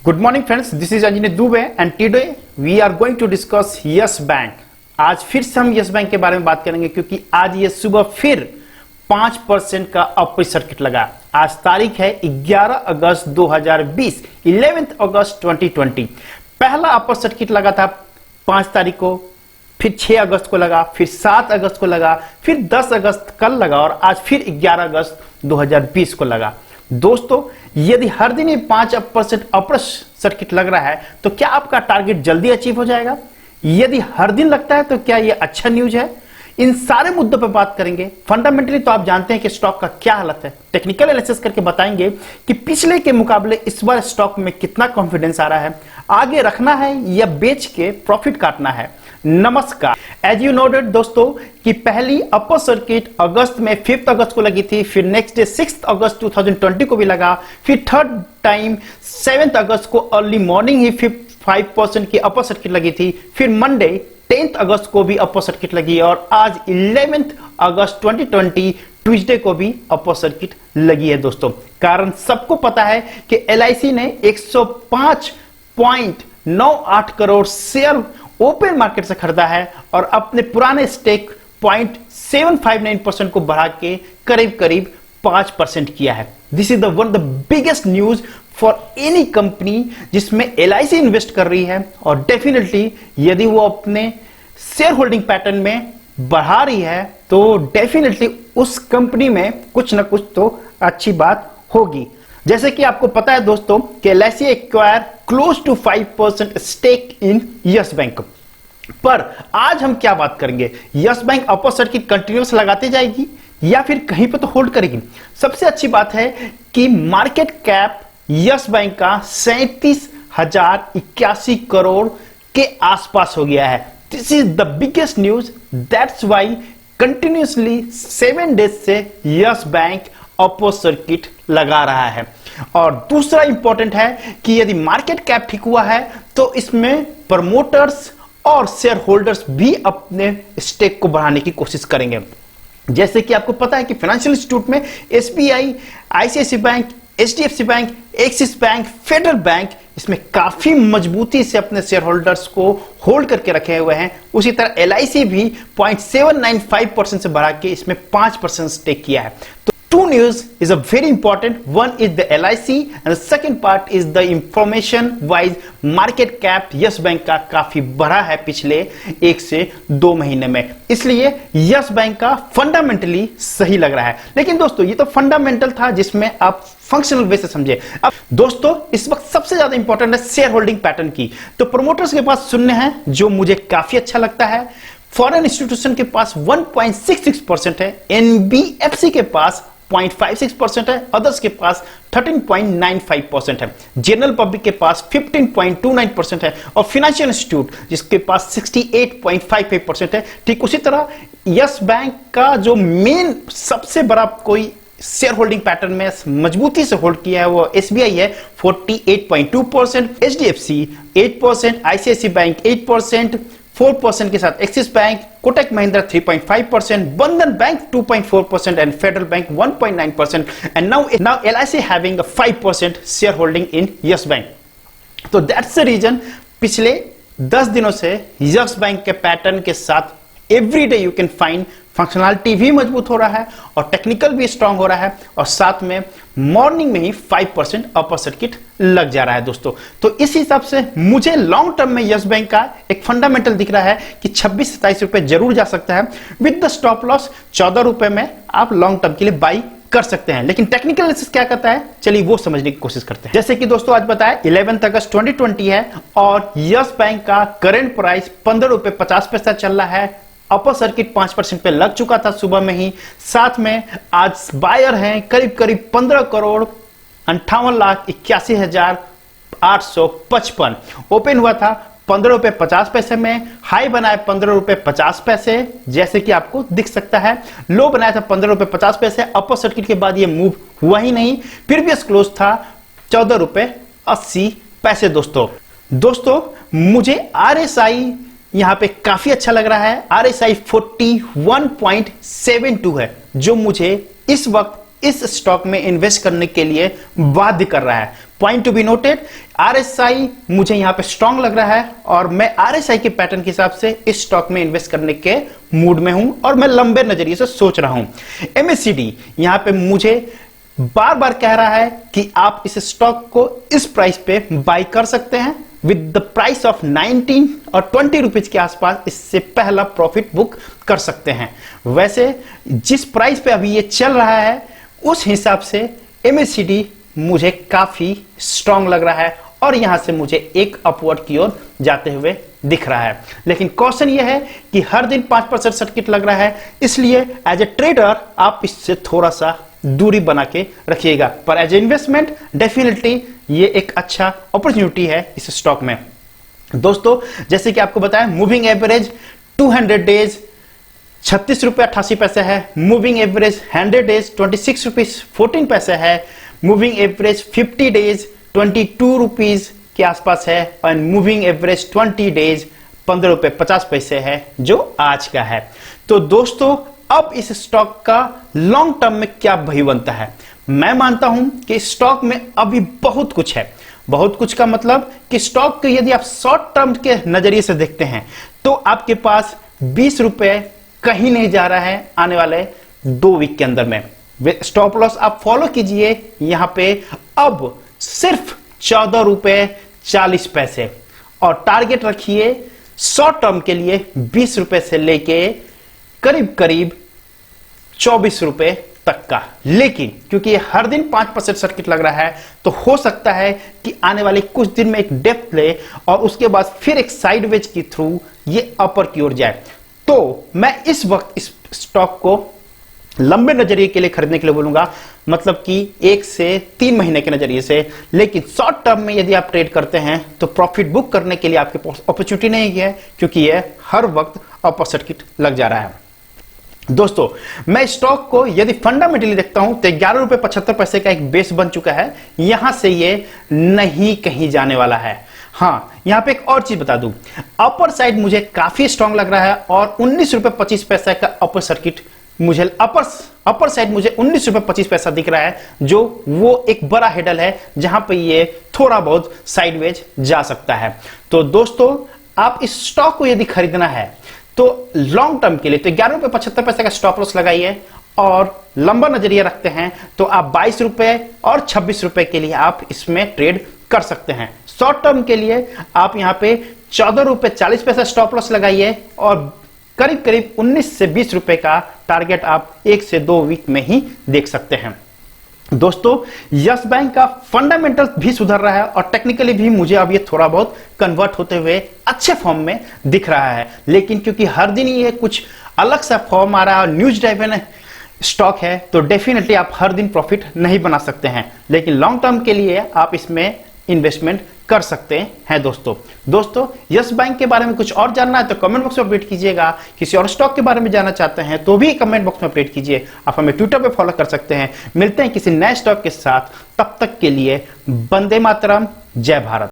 Good morning friends, this is Anjane Dubey and today we are going to discuss Yes Bank। आज फिर से हम yes bank के बारे में बात करेंगे क्योंकि आज ये सुबह फिर 5% का अपर सर्किट लगा। आज तारीख है 11 अगस्त 2020, 11 अगस्त 2020। पहला अपर सर्किट लगा था 5 तारीख को, फिर 6 अगस्त को लगा, फिर 7 अगस्त को लगा, फिर 10 अगस्त कल लगा और आज फिर 11 अगस्त 2020 को लगा। दोस्तों, यदि हर दिन ये 5% अपर सर्किट लग रहा है तो क्या आपका टारगेट जल्दी अचीव हो जाएगा? यदि हर दिन लगता है तो क्या ये अच्छा न्यूज है? इन सारे मुद्दों पर बात करेंगे। फंडामेंटली तो आप जानते हैं कि स्टॉक का क्या हालत है, टेक्निकल एनालिसिस करके बताएंगे कि पिछले के मुकाबले इस बार स्टॉक में कितना कॉन्फिडेंस आ रहा है, आगे रखना है या बेच के प्रॉफिट काटना है। नमस्कार, एज यू नोटेड दोस्तों कि पहली अपर सर्किट अगस्त में 5 अगस्त को लगी थी, फिर नेक्स्ट डे 6 अगस्त 2020 को भी लगा, फिर थर्ड टाइम 7 अगस्त को अर्ली मॉर्निंग ही 5% की अपर सर्किट लगी थी, फिर मंडे 10 अगस्त को भी अपर सर्किट लगी और आज 11 अगस्त 2020 ट्यूसडे को भी अपर सर्किट लगी है। दोस्तों, कारण सबको पता है कि एलआईसी ने 105.98 करोड़ शेयर ओपन मार्केट से खरीदा है और अपने पुराने स्टेक 0.759% को बढ़ा के करीब करीब 5% किया है। This is the one the biggest news for any company जिसमें एलआईसी इन्वेस्ट कर रही है और डेफिनेटली यदि वो अपने शेयर होल्डिंग पैटर्न में बढ़ा रही है तो डेफिनेटली उस कंपनी में कुछ ना कुछ तो अच्छी बात होगी। जैसे कि आपको पता है दोस्तों कि LIC acquire close to 5% stake in yes bank. पर आज हम क्या बात करेंगे, yes bank upper circuit continuous लगाती जाएगी या फिर कहीं पे तो होल्ड करेगी? सबसे अच्छी बात है कि मार्केट कैप यस बैंक का 37,081 करोड़ के आसपास हो गया है। This is the biggest news, that's why continuously 7 days से यस बैंक अपर सर्किट लगा रहा है। और दूसरा इंपॉर्टेंट है कि यदि मार्केट कैप ठीक हुआ है तो इसमें प्रमोटर्स और शेयर होल्डर्स भी अपने स्टेक को बढ़ाने की कोशिश करेंगे। जैसे कि आपको पता है कि फाइनेंशियल इंस्टीट्यूट में SBI, ICICI bank, HDFC bank, axis bank, federal bank इसमें काफी मजबूती से अपने शेयर होल्डर्स को होल्ड करके रखे हुए हैं। उसी तरह एलआईसी भी 0.795% से बढ़ा के इसमें 5% स्टेक किया है। तो two news is a very important. One is the LIC and the second part is the information wise market cap yes bank का काफी बढ़ा है पिछले 1 से 2 महीने में, इसलिए यस बैंक का फंडामेंटली सही लग रहा है। लेकिन दोस्तों, ये तो फंडामेंटल था जिसमें आप फंक्शनल वे से समझे। अब दोस्तों, इस वक्त सबसे ज्यादा इंपॉर्टेंट है शेयर होल्डिंग पैटर्न की। तो प्रोमोटर्स के पास शून्य है जो मुझे काफी अच्छा लगता है, फॉरेन इंस्टीट्यूशन के पास 1.66% है, एनबीएफसी के पास 0.56% है, अदर्स के पास 13.95% है, जनरल पब्लिक के पास 15.29% है और फाइनेंशियल इंस्टीट्यूट जिसके पास 68.55% है। ठीक उसी तरह यस बैंक का जो मेन सबसे बड़ा कोई शेयर होल्डिंग पैटर्न में मजबूती से होल्ड किया है वो एसबीआई है 48.2%, एचडीएफसी 8%, आईसीआईसी बैंक 8%, 4% के साथ एक्सिस बैंक, कोटक महिंद्रा 3.5%, बंधन bank 2.4% and federal bank 1.9%, and now LIC having a 5% share holding in yes bank. तो that's the reason पिछले 10 दिनों से यस बैंक के पैटर्न के साथ every day you can find functionality भी मजबूत हो रहा है और टेक्निकल भी स्ट्रांग हो रहा है और साथ में मॉर्निंग में ही 5% अपर सर्किट लग जा रहा है दोस्तों। तो इस हिसाब से मुझे लॉन्ग टर्म में यस बैंक का एक फंडामेंटल दिख रहा है कि 26-27 रुपए जरूर जा सकता है विद द स्टॉप लॉस 14 रुपए में आप लॉन्ग टर्म के लिए बाई कर सकते हैं। लेकिन टेक्निकल एनालिसिस क्या कहता है, चलिए वो समझने की कोशिश करते हैं। जैसे कि दोस्तों आज बताया 11 अगस्त 2020 है और यस बैंक का करंट प्राइस 15 रुपए 50 पैसा चल रहा है। अपर सर्किट 5% पे लग चुका था सुबह में ही। साथ में आज बायर हैं करीब करीब 15 करोड़ 58,81,855। ओपन हुआ था 15 रुपए 50 पैसे में, हाई बनाया 15 रुपए 50 पैसे जैसे कि आपको दिख सकता है, लो बनाया था 15 रुपए 50 पैसे। अपर सर्किट के बाद ये मूव हुआ ही नहीं, प्रीवियस क्लोज था 14 रुपए 80 पैसे। दोस्तों मुझे आरएसआई यहां पे काफी अच्छा लग रहा है। आरएसआई 41.72 है जो मुझे इस वक्त इस स्टॉक में इन्वेस्ट करने के लिए बाध्य कर रहा है। Point to be noted, RSI मुझे यहां पे स्ट्रांग लग रहा है और मैं RSI के पैटर्न के हिसाब से इस स्टॉक में इन्वेस्ट करने के मूड में हूं और मैं लंबे नजरिए से सोच रहा हूं। MACD यहां पे मुझे बार बार कह रहा है कि आप इस स्टॉक को इस प्राइस पे बाय कर सकते हैं विद द प्राइस ऑफ 19 और 20 रुपीज के आसपास इससे पहला प्रॉफिट बुक कर सकते हैं। वैसे जिस प्राइस पे अभी ये चल रहा है उस हिसाब से MACD मुझे काफी स्ट्रांग लग रहा है और यहां से मुझे एक अपवर्ड की ओर जाते हुए दिख रहा है। लेकिन क्वेश्चन यह है कि हर दिन 5% सर्किट लग रहा है, इसलिए एज ए ट्रेडर आप इससे थोड़ा सा दूरी बना के रखिएगा, पर एज ए इन्वेस्टमेंट डेफिनेटली ये एक अच्छा अपॉर्चुनिटी है इस स्टॉक में। दोस्तों जैसे कि आपको बताया, मूविंग एवरेज 200 डेज 36 रुपये 88 पैसे है, मूविंग एवरेज 100 डेज 26 रुपीज 14 पैसे है, मूविंग एवरेज 50 डेज 22 रुपीज के आसपास है और मूविंग एवरेज 20 डेज 15 रुपये 50 पैसे है जो आज का है। तो दोस्तों अब इस स्टॉक का लॉन्ग टर्म में क्या वही बनता है, मैं मानता हूं कि स्टॉक में अभी बहुत कुछ है। बहुत कुछ का मतलब कि स्टॉक को यदि आप शॉर्ट टर्म के नजरिए से देखते हैं तो आपके पास 20 रुपए कहीं नहीं जा रहा है आने वाले 2 वीक के अंदर में। स्टॉप लॉस आप फॉलो कीजिए, यहां पे अब सिर्फ 14 रुपए 40 पैसे और टारगेट रखिए शॉर्ट टर्म के लिए 20 रुपए से लेके करीब करीब 24 रुपए तक का। लेकिन क्योंकि ये हर दिन 5% सर्किट लग रहा है तो हो सकता है कि आने वाले कुछ दिन में एक डेप्थ ले और उसके बाद फिर एक साइडवेज के थ्रू ये अपर की ओर जाए। तो मैं इस वक्त इस स्टॉक को लंबे नजरिए के लिए खरीदने के लिए बोलूंगा, मतलब कि 1 से 3 महीने के नजरिए से। लेकिन शॉर्ट टर्म में यदि आप ट्रेड करते हैं तो प्रॉफिट बुक करने के लिए आपके पास अपॉर्चुनिटी नहीं है, क्योंकि यह हर वक्त अपर सर्किट लग जा रहा है। दोस्तों मैं स्टॉक को यदि फंडामेंटली देखता हूं तो 11 रुपए 75 पैसे का एक बेस बन चुका है, यहां से ये नहीं कहीं जाने वाला है। हां, यहां पे एक और चीज बता दूं, अपर साइड मुझे काफी स्ट्रांग लग रहा है और 19 रुपए 25 पैसे का अपर सर्किट मुझे अपर साइड मुझे 19 रुपए 25 पैसा दिख रहा है, जो वो एक बड़ा हेडल है जहां पे ये थोड़ा बहुत साइडवेज जा सकता है। तो दोस्तों आप इस स्टॉक को यदि खरीदना है तो लॉन्ग टर्म के लिए तो 11 रुपए 75 पैसे का स्टॉप लॉस लगाइए और लंबा नजरिया रखते हैं तो आप 22 रुपए और 26 रुपए के लिए आप इसमें ट्रेड कर सकते हैं। शॉर्ट टर्म के लिए आप यहां पे 14 रुपए 40 पैसा स्टॉप लॉस लगाइए और करीब करीब 19 से 20 रुपए का टारगेट आप 1 से 2 वीक में ही देख सकते हैं। दोस्तों यस बैंक का फंडामेंटल भी सुधर रहा है और टेक्निकली भी मुझे अब ये थोड़ा बहुत कन्वर्ट होते हुए अच्छे फॉर्म में दिख रहा है। लेकिन क्योंकि हर दिन ये कुछ अलग सा फॉर्म आ रहा है और न्यूज ड्राइवन स्टॉक है तो डेफिनेटली आप हर दिन प्रॉफिट नहीं बना सकते हैं, लेकिन लॉन्ग टर्म के लिए आप इसमें इन्वेस्टमेंट कर सकते हैं। दोस्तों यस बैंक के बारे में कुछ और जानना है तो कमेंट बॉक्स में अपडेट कीजिएगा। किसी और स्टॉक के बारे में जानना चाहते हैं तो भी कमेंट बॉक्स में अपडेट कीजिए। आप हमें ट्विटर पे फॉलो कर सकते हैं। मिलते हैं किसी नए स्टॉक के साथ, तब तक के लिए वंदे मातरम, जय भारत।